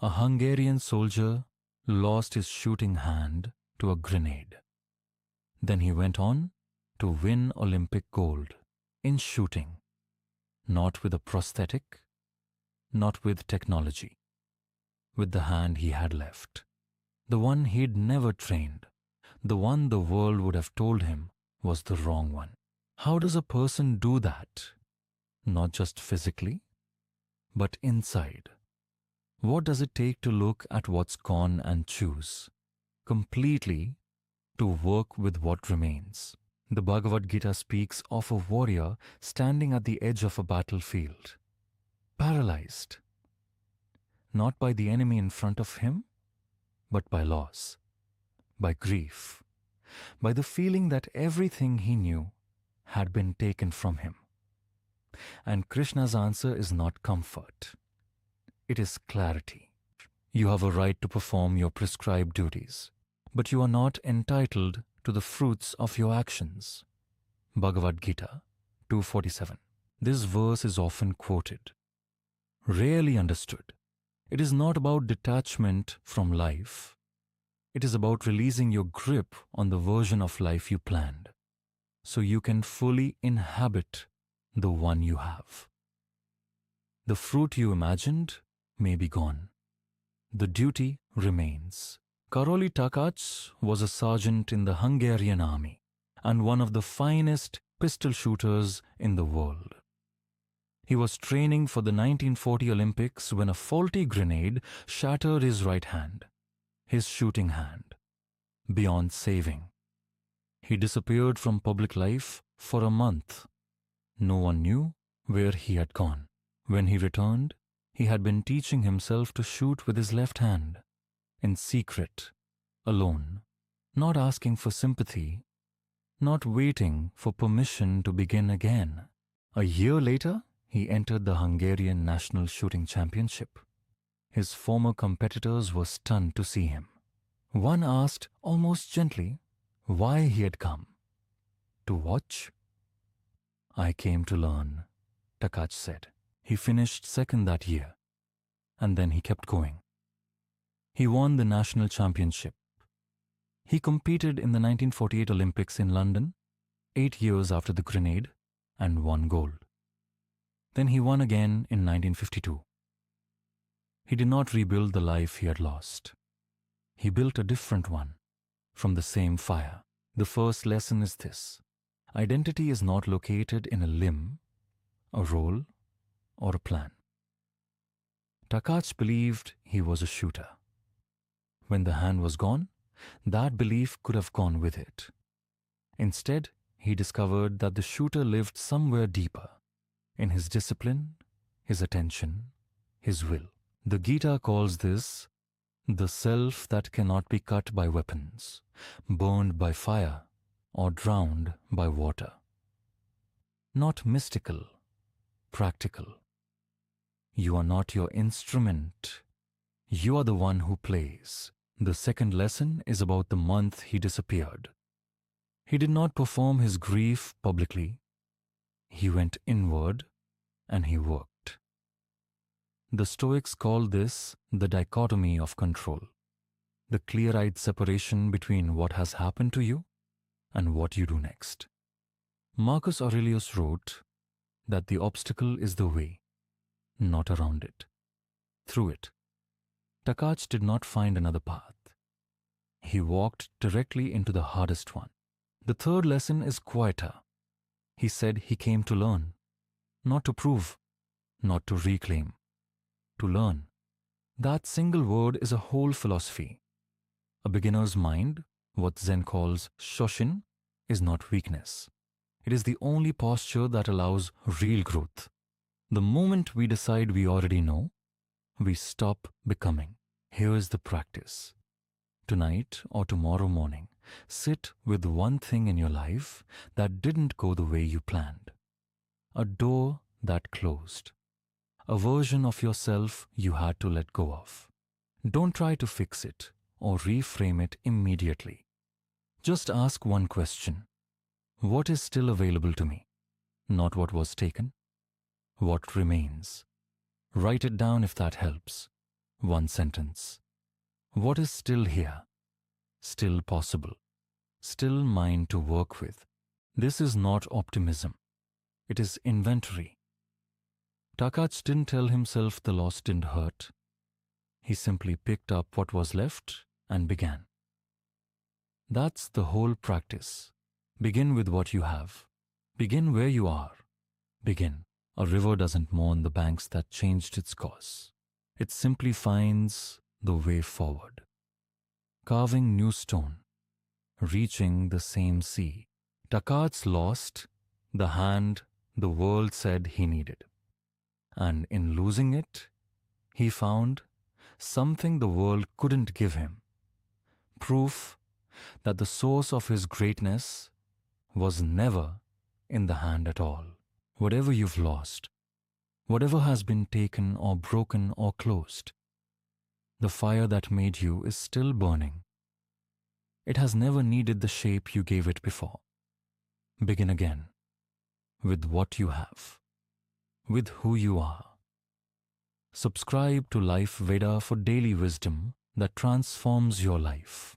A Hungarian soldier lost his shooting hand to a grenade. Then he went on to win Olympic gold in shooting, not with a prosthetic, not with technology, with the hand he had left, the one he'd never trained, the one the world would have told him was the wrong one. How does a person do that? Not just physically, but inside. What does it take to look at what's gone and choose completely to work with what remains? The Bhagavad Gita speaks of a warrior standing at the edge of a battlefield, paralyzed, not by the enemy in front of him, but by loss, by grief, by the feeling that everything he knew had been taken from him. And Krishna's answer is not comfort. It is clarity. You have a right to perform your prescribed duties, but you are not entitled to the fruits of your actions. Bhagavad Gita 2:47. This verse is often quoted, rarely understood. It is not about detachment from life. It is about releasing your grip on the version of life you planned, so you can fully inhabit the one you have. The fruit you imagined may be gone. The duty remains. Karoly Takacs was a sergeant in the Hungarian army and one of the finest pistol shooters in the world. He was training for the 1940 Olympics when a faulty grenade shattered his right hand, his shooting hand, beyond saving. He disappeared from public life for a month. No one knew where he had gone. When he returned, he had been teaching himself to shoot with his left hand, in secret, alone, not asking for sympathy, not waiting for permission to begin again. A year later, he entered the Hungarian National Shooting Championship. His former competitors were stunned to see him. One asked, almost gently, why he had come. To watch? I came to learn, Takacs said. He finished second that year, and then he kept going. He won the national championship. He competed in the 1948 Olympics in London, 8 years after the grenade, and won gold. Then he won again in 1952. He did not rebuild the life he had lost. He built a different one, from the same fire. The first lesson is this: identity is not located in a limb, a role, or a plan. Takacs believed he was a shooter. When the hand was gone, that belief could have gone with it. Instead, he discovered that the shooter lived somewhere deeper, in his discipline, his attention, his will. The Gita calls this the self that cannot be cut by weapons, burned by fire, or drowned by water. Not mystical, practical. You are not your instrument. You are the one who plays. The second lesson is about the month he disappeared. He did not perform his grief publicly. He went inward and he worked. The Stoics call this the dichotomy of control, the clear-eyed separation between what has happened to you and what you do next. Marcus Aurelius wrote that the obstacle is the way, not around it, through it. Takacs did not find another path. He walked directly into the hardest one. The third lesson is quieter. He said he came to learn, not to prove, not to reclaim, to learn. That single word is a whole philosophy. A beginner's mind, what Zen calls shoshin, is not weakness. It is the only posture that allows real growth. The moment we decide we already know, we stop becoming. Here is the practice. Tonight or tomorrow morning, sit with one thing in your life that didn't go the way you planned. A door that closed. A version of yourself you had to let go of. Don't try to fix it or reframe it immediately. Just ask one question. What is still available to me? Not what was taken. What remains? Write it down if that helps. One sentence. What is still here? Still possible? Still mine to work with? This is not optimism. It is inventory. Takacs didn't tell himself the loss didn't hurt. He simply picked up what was left and began. That's the whole practice. Begin with what you have. Begin where you are. Begin. A river doesn't mourn the banks that changed its course. It simply finds the way forward. Carving new stone. Reaching the same sea. Takacs lost the hand the world said he needed. And in losing it, he found something the world couldn't give him. Proof that the source of his greatness was never in the hand at all. Whatever you've lost, whatever has been taken or broken or closed, the fire that made you is still burning. It has never needed the shape you gave it before. Begin again with what you have, with who you are. Subscribe to LifeVeda for daily wisdom that transforms your life.